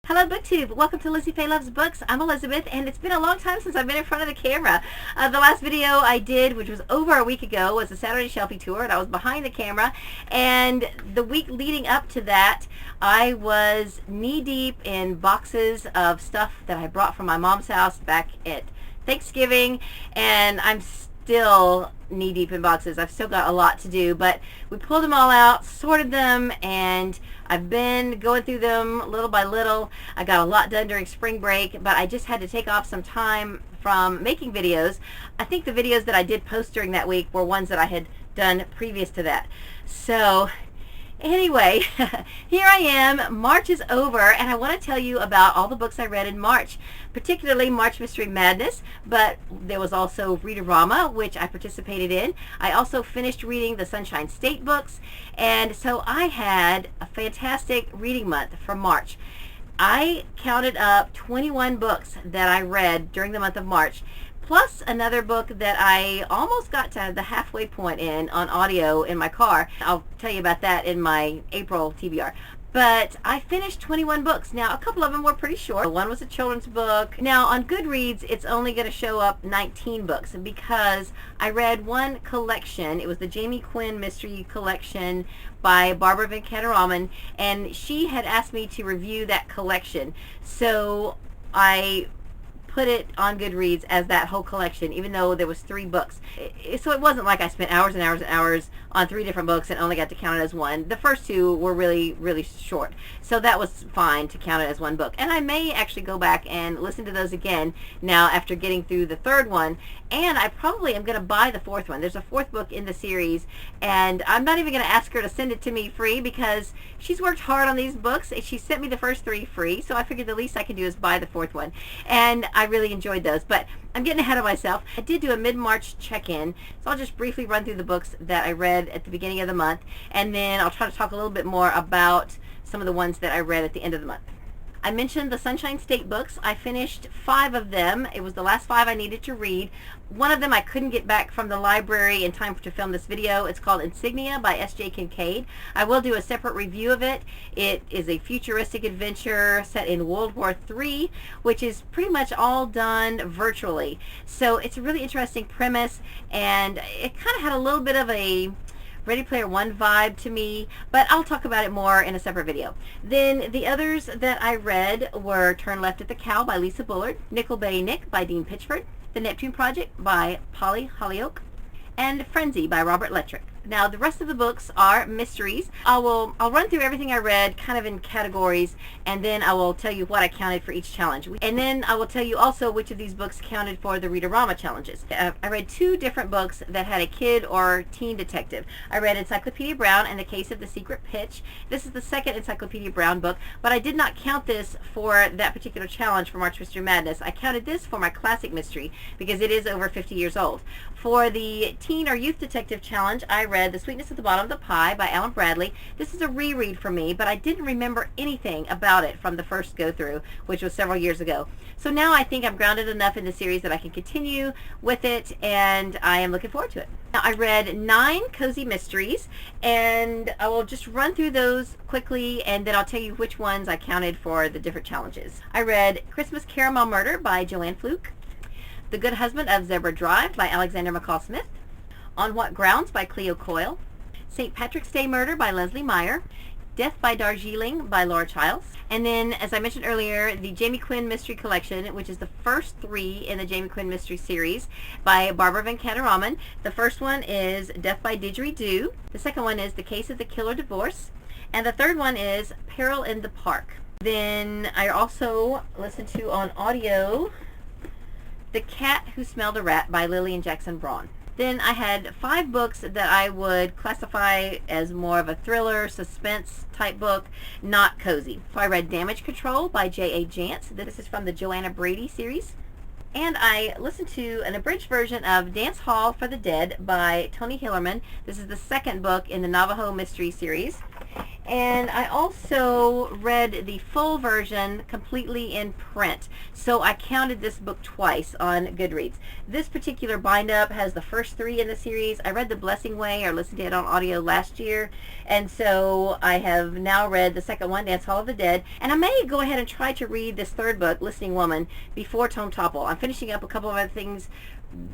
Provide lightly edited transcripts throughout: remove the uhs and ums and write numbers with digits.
Hello BookTube, welcome to Lizzie Faye Loves Books. I'm Elizabeth and it's been a long time since I've been in front of the camera. The last video I did, which was over a week ago, was a Saturday Shelfie tour and I was behind the camera, and the week leading up to that I was knee deep in boxes of stuff that I brought from my mom's house back at Thanksgiving, and I'm still knee deep in boxes. I've still got a lot to do, but we pulled them all out, sorted them, and I've been going through them little by little. I got a lot done during spring break, but I just had to take off some time from making videos. I think the videos that I did post during that week were ones that I had done previous to that. So anyway, here I am. March is over, and I want to tell you about all the books I read in March, particularly March Mystery Madness, but there was also Read-o-rama, which I participated in. I also finished reading the Sunshine State books, and so I had a fantastic reading month for March. I counted up 21 books that I read during the month of March, plus another book that I almost got to the halfway point in on audio in my car. I'll tell you about that in my April TBR. But I finished 21 books. Now, a couple of them were pretty short. One was a children's book. Now, on Goodreads, it's only going to show up 19 books because I read one collection. It was the Jamie Quinn Mystery Collection by Barbara Venkataraman, and she had asked me to review that collection. So I put it on Goodreads as that whole collection, even though there was 3 books. So it wasn't like I spent hours and hours and hours on 3 different books and only got to count it as one. The first 2 were really, really short. So that was fine to count it as one book. And I may actually go back and listen to those again now after getting through the 3rd one. And I probably am going to buy the 4th one. There's a 4th book in the series, and I'm not even going to ask her to send it to me free because she's worked hard on these books. She sent me the first 3 free, so I figured the least I can do is buy the 4th one. And I really enjoyed those, but I'm getting ahead of myself. I did do a mid-March check-in, so I'll just briefly run through the books that I read at the beginning of the month, and then I'll try to talk a little bit more about some of the ones that I read at the end of the month. I mentioned the Sunshine State books. I finished 5 of them. It was the last 5 I needed to read. One of them I couldn't get back from the library in time to film this video. It's called Insignia by S.J. Kincaid. I will do a separate review of it. It is a futuristic adventure set in World War III, which is pretty much all done virtually. So it's a really interesting premise, and it kind of had a little bit of a Ready Player One vibe to me, but I'll talk about it more in a separate video. Then the others that I read were Turn Left at the Cow by Lisa Bullard, Nickel Bay Nick by Dean Pitchford, The Neptune Project by Polly Holyoke, and Frenzy by Robert Lettrick. Now, the rest of the books are mysteries. I'll run through everything I read kind of in categories, and then I will tell you what I counted for each challenge. And then I will tell you also which of these books counted for the Readorama challenges. I read 2 different books that had a kid or teen detective. I read Encyclopedia Brown and the Case of the Secret Pitch. This is the 2nd Encyclopedia Brown book, but I did not count this for that particular challenge for March Mystery Madness. I counted this for my classic mystery because it is over 50 years old. For the teen or youth detective challenge, I read The Sweetness at the Bottom of the Pie by Alan Bradley. This is a reread for me, but I didn't remember anything about it from the first go-through, which was several years ago. So now I think I'm grounded enough in the series that I can continue with it, and I am looking forward to it. Now, I read 9 cozy mysteries, and I will just run through those quickly, and then I'll tell you which ones I counted for the different challenges. I read Christmas Caramel Murder by Joanne Fluke, The Good Husband of Zebra Drive by Alexander McCall Smith, On What Grounds by Cleo Coyle, St. Patrick's Day Murder by Leslie Meier, Death by Darjeeling by Laura Childs, and then, as I mentioned earlier, the Jamie Quinn Mystery Collection, which is the first 3 in the Jamie Quinn Mystery series by Barbara Venkataraman. The first one is Death by Didgeridoo, the second one is The Case of the Killer Divorce, and the third one is Peril in the Park. Then I also listened to on audio The Cat Who Smelled a Rat by Lillian Jackson Braun. Then I had 5 books that I would classify as more of a thriller, suspense type book, not cozy. So I read Damage Control by J.A. Jantz. This is from the Joanna Brady series. And I listened to an abridged version of Dance Hall for the Dead by Tony Hillerman. This is the 2nd book in the Navajo Mystery series. And I also read the full version completely in print. So I counted this book twice on Goodreads. This particular bind-up has the first 3 in the series. I read The Blessing Way, or listened to it on audio last year. And so I have now read the second one, Dance Hall of the Dead. And I may go ahead and try to read this third book, Listening Woman, before Tome Topple. I'm finishing up a couple of other things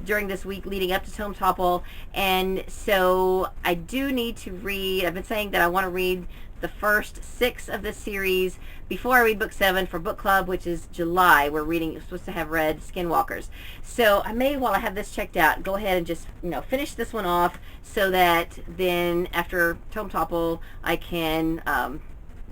during this week leading up to Tome Topple, and so I do need to read. I've been saying that I want to read the first 6 of this series before I read book 7 for book club, which is July. We're supposed to have read Skinwalkers. So I may, while I have this checked out, go ahead and just, finish this one off, so that then after Tome Topple I can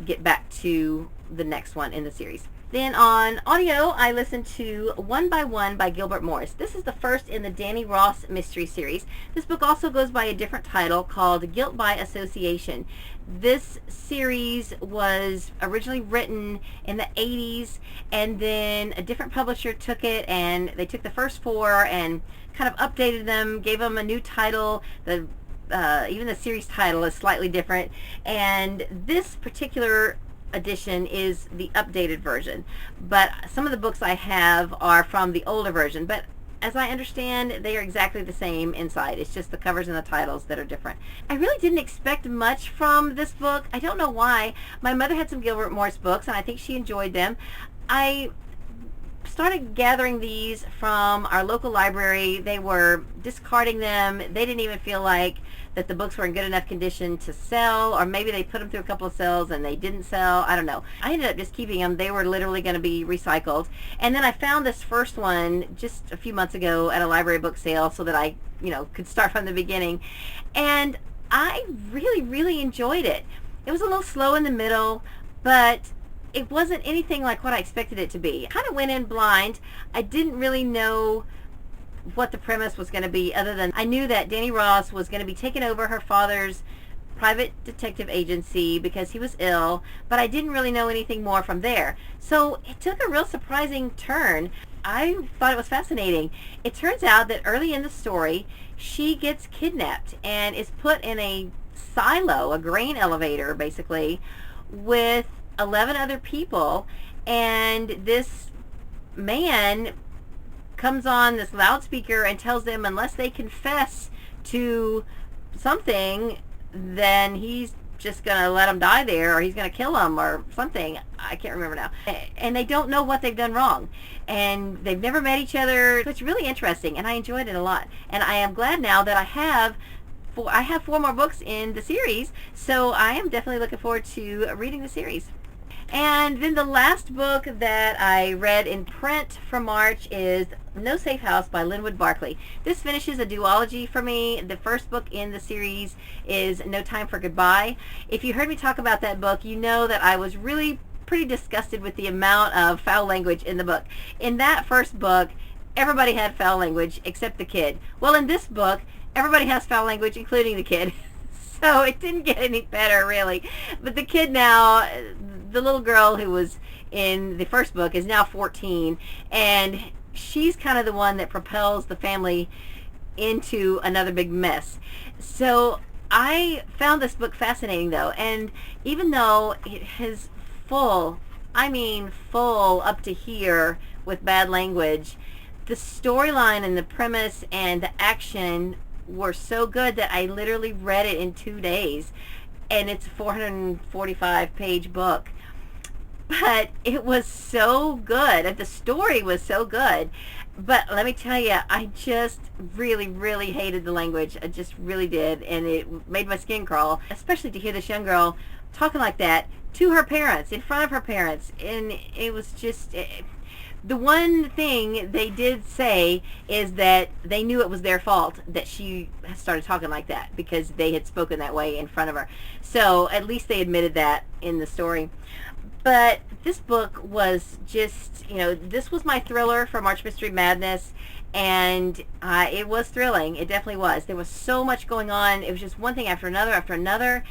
get back to the next one in the series. Then on audio, I listened to One by One by Gilbert Morris. This is the first in the Danny Ross mystery series. This book also goes by a different title called Guilt by Association. This series was originally written in the 80s, and then a different publisher took it, and they took the first 4 and kind of updated them, gave them a new title. Even the series title is slightly different, and this particular edition is the updated version, but some of the books I have are from the older version, but as I understand, they are exactly the same inside. It's just the covers and the titles that are different. I really didn't expect much from this book. I don't know why. My mother had some Gilbert Morris books, and I think she enjoyed them. I started gathering these from our local library. They were discarding them. They didn't even feel like that the books were in good enough condition to sell, or maybe they put them through a couple of sales and they didn't sell. I don't know. I ended up just keeping them. They were literally going to be recycled. And then I found this first one just a few months ago at a library book sale, so that I, could start from the beginning. And I really, really enjoyed it. It was a little slow in the middle, but it wasn't anything like what I expected it to be. I kind of went in blind. I didn't really know what the premise was going to be, other than I knew that Danny Ross was going to be taking over her father's private detective agency because he was ill, but I didn't really know anything more from there. So it took a real surprising turn. I thought it was fascinating. It turns out that early in the story, she gets kidnapped and is put in a silo, a grain elevator basically, with 11 other people, and this man comes on this loudspeaker and tells them unless they confess to something, then he's just going to let them die there, or he's going to kill them or something. I can't remember now. And they don't know what they've done wrong, and they've never met each other. So it's really interesting, and I enjoyed it a lot. And I am glad now that I have 4 more books in the series, so I am definitely looking forward to reading the series. And then the last book that I read in print for March is No Safe House by Linwood Barclay. This finishes a duology for me. The first book in the series is No Time for Goodbye. If you heard me talk about that book, you know that I was really pretty disgusted with the amount of foul language in the book. In that first book, everybody had foul language except the kid. Well, in this book, everybody has foul language, including the kid. So it didn't get any better, really. But the kid now, the little girl who was in the first book is now 14, and she's kind of the one that propels the family into another big mess. So I found this book fascinating, though, and even though it is full, I mean full up to here with bad language, the storyline and the premise and the action were so good that I literally read it in 2 days, and it's a 445 page book. But it was so good. The story was so good. But let me tell you, I just really, really hated the language. I just really did. And it made my skin crawl, especially to hear this young girl talking like that to her parents, in front of her parents. And it was just... The one thing they did say is that they knew it was their fault that she started talking like that, because they had spoken that way in front of her. So at least they admitted that in the story. But this book was just, this was my thriller for March Mystery Madness, and it was thrilling. It definitely was. There was so much going on. It was just one thing after another,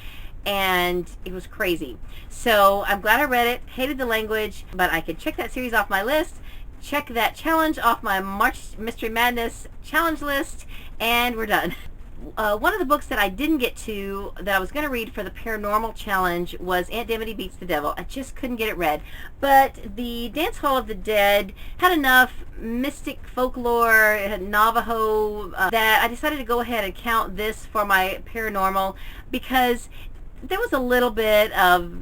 and it was crazy. So I'm glad I read it. Hated the language, but I could check that series off my list, check that challenge off my March Mystery Madness challenge list, and we're done. One of the books that I didn't get to that I was going to read for the paranormal challenge was Aunt Dimity Beats the Devil. I just couldn't get it read. But the Dance Hall of the Dead had enough mystic folklore, it had Navajo, that I decided to go ahead and count this for my paranormal because there was a little bit of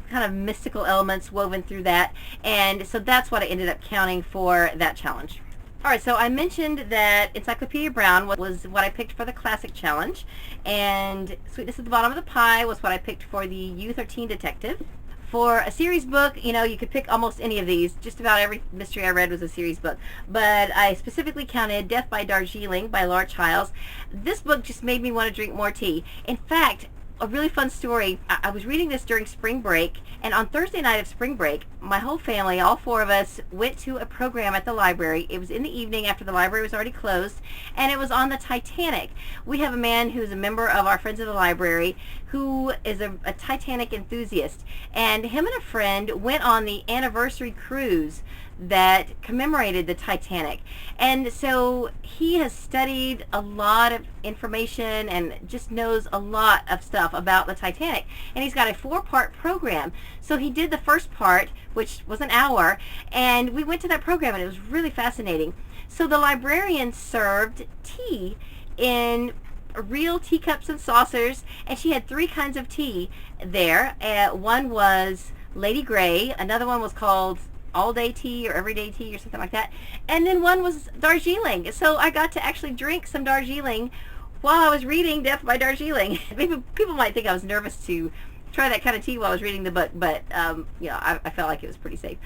kind of mystical elements woven through that, and so that's what I ended up counting for that challenge. Alright, so I mentioned that Encyclopedia Brown was what I picked for the Classic Challenge, and Sweetness at the Bottom of the Pie was what I picked for the Youth or Teen Detective. For a series book, you know, you could pick almost any of these. Just about every mystery I read was a series book. But I specifically counted Death by Darjeeling by Laura Childs. This book just made me want to drink more tea. In fact, a really fun story. I was reading this during spring break, and on Thursday night of spring break, my whole family, all four of us, went to a program at the library. It was in the evening after the library was already closed, and it was on the Titanic. We have a man who's a member of our Friends of the Library who is a Titanic enthusiast, and him and a friend went on the anniversary cruise that commemorated the Titanic. And so he has studied a lot of information and just knows a lot of stuff about the Titanic. And he's got a 4-part program. So he did the first part, which was an hour, and we went to that program and it was really fascinating. So the librarian served tea in real teacups and saucers, and she had 3 kinds of tea there. One was Lady Grey, another one was called all-day tea or everyday tea or something like that, and then one was Darjeeling. So I got to actually drink some Darjeeling while I was reading Death by Darjeeling. People might think I was nervous to try that kind of tea while I was reading the book, but I felt like it was pretty safe.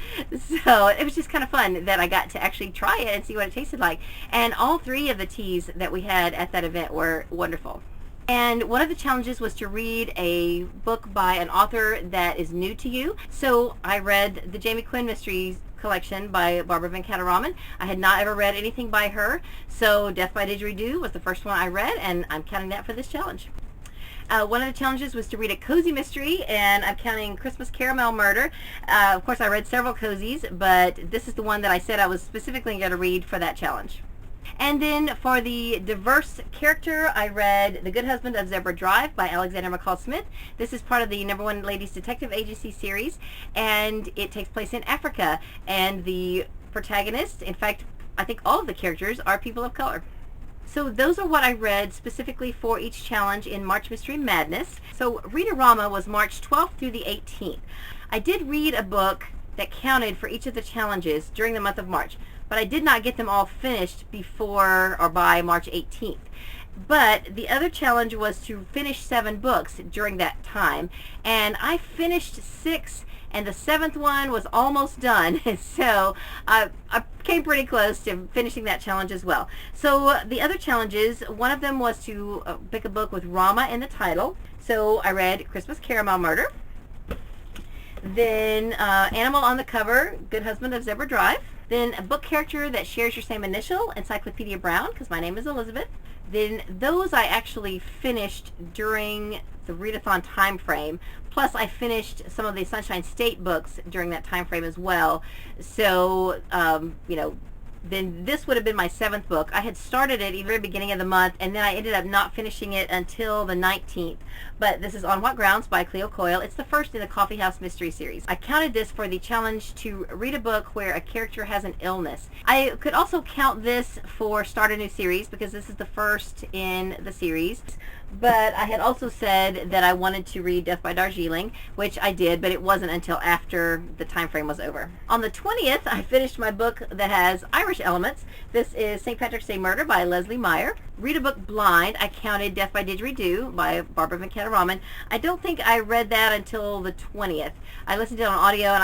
So it was just kind of fun that I got to actually try it and see what it tasted like. And all 3 of the teas that we had at that event were wonderful. And one of the challenges was to read a book by an author that is new to you. So I read the Jamie Quinn Mysteries collection by Barbara Van Catteraman. I had not ever read anything by her, so Death by Didgeridoo was the first one I read, and I'm counting that for this challenge. One of the challenges was to read a cozy mystery, and I'm counting Christmas Caramel Murder. Of course, I read several cozies, but this is the one that I said I was specifically going to read for that challenge. And then for the diverse character, I read The Good Husband of Zebra Drive by Alexander McCall Smith. This is part of the #1 Ladies Detective Agency series, and it takes place in Africa. And the protagonist, in fact, I think all of the characters are people of color. So those are what I read specifically for each challenge in March Mystery Madness. So Readorama was March 12th through the 18th. I did read a book that counted for each of the challenges during the month of March, but I did not get them all finished before or by March 18th. But the other challenge was to finish 7 books during that time, and I finished 6, and the 7th one was almost done. So I came pretty close to finishing that challenge as well. So the other challenges, one of them was to pick a book with Rama in the title. So I read Christmas Caramel Murder. Then Animal on the Cover, Good Husband of Zebra Drive. Then a book character that shares your same initial, Encyclopedia Brown, because my name is Elizabeth. Then those I actually finished during the readathon time frame. Plus I finished some of the Sunshine State books during that time frame as well. So, then this would have been my 7th book. I had started it at the very beginning of the month, and then I ended up not finishing it until the 19th. But this is On What Grounds by Cleo Coyle. It's the first in the Coffee House Mystery Series. I counted this for the challenge to read a book where a character has an illness. I could also count this for Start a New Series, because this is the first in the series. But I had also said that I wanted to read Death by Darjeeling, which I did, but it wasn't until after the time frame was over. On the 20th, I finished my book that has Irish elements. This is St. Patrick's Day Murder by Leslie Meier. Read a Book Blind, I counted Death by Didgeridoo by Barbara Van Catteraman. I don't think I read that until the 20th. I listened to it on audio, and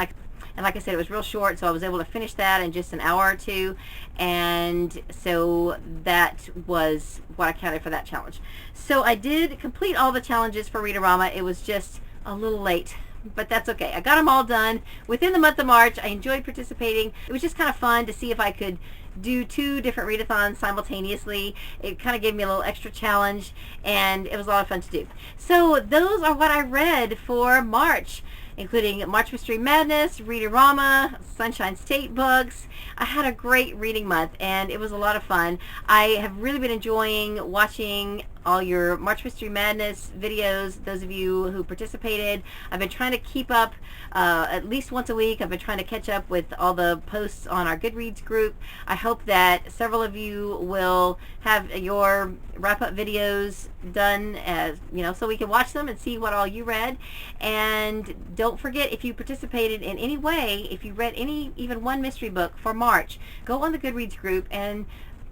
like I said, it was real short, so I was able to finish that in just an hour or two, and so that was what I counted for that challenge. So I did complete all the challenges for Readorama. It was just a little late, but that's okay. I got them all done within the month of March. I enjoyed participating. It was just kind of fun to see if I could do 2 different readathons simultaneously. It kind of gave me a little extra challenge, and it was a lot of fun to do. So those are what I read for March, including March Mystery Madness, Readorama, Sunshine State books. I had a great reading month, and it was a lot of fun. I have really been enjoying watching all your March Mystery Madness videos, those of you who participated. I've been trying to keep up at least once a week. I've been trying to catch up with all the posts on our Goodreads group. I hope that several of you will have your wrap-up videos done, as so we can watch them and see what all you read. And don't forget, if you participated in any way, if you read even one mystery book for March, go on the Goodreads group and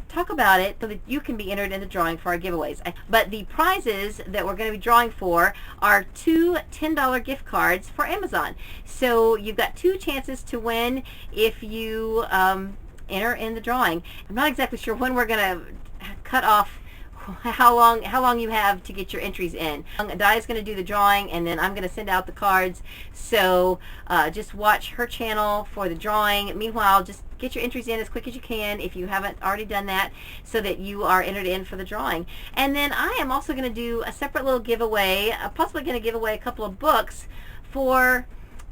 talk about it so that you can be entered in the drawing for our giveaways. But the prizes that we're going to be drawing for are 2 $10 gift cards for Amazon. So you've got 2 chances to win if you enter in the drawing. I'm not exactly sure when we're going to cut off how long you have to get your entries in. Di's going to do the drawing, and then I'm going to send out the cards. So just watch her channel for the drawing. Meanwhile, just get your entries in as quick as you can if you haven't already done that, so that you are entered in for the drawing. And then I am also going to do a separate little giveaway, possibly going to give away a couple of books for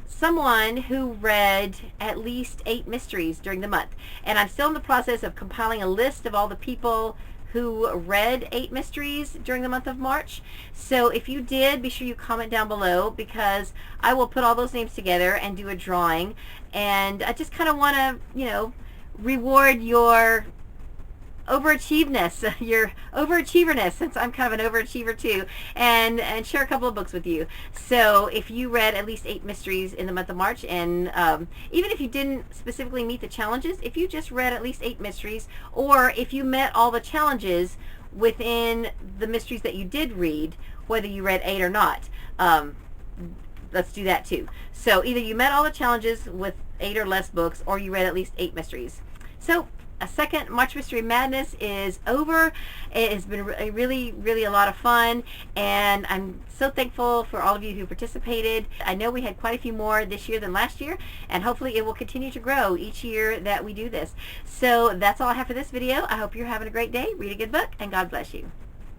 someone who read at least 8 mysteries during the month. And I'm still in the process of compiling a list of all the people who read 8 mysteries during the month of March. So if you did, be sure you comment down below, because I will put all those names together and do a drawing. And I just kind of want to, reward your overachieverness, since I'm kind of an overachiever too, and share a couple of books with you. So if you read at least 8 mysteries in the month of March, and even if you didn't specifically meet the challenges, if you just read at least 8 mysteries, or if you met all the challenges within the mysteries that you did read, whether you read 8 or not, let's do that too. So either you met all the challenges with 8 or less books, or you read at least 8 mysteries. So a second March Mystery Madness is over. It has been really, really a lot of fun, and I'm so thankful for all of you who participated. I know we had quite a few more this year than last year, and hopefully it will continue to grow each year that we do this. So that's all I have for this video. I hope you're having a great day. Read a good book, and God bless you.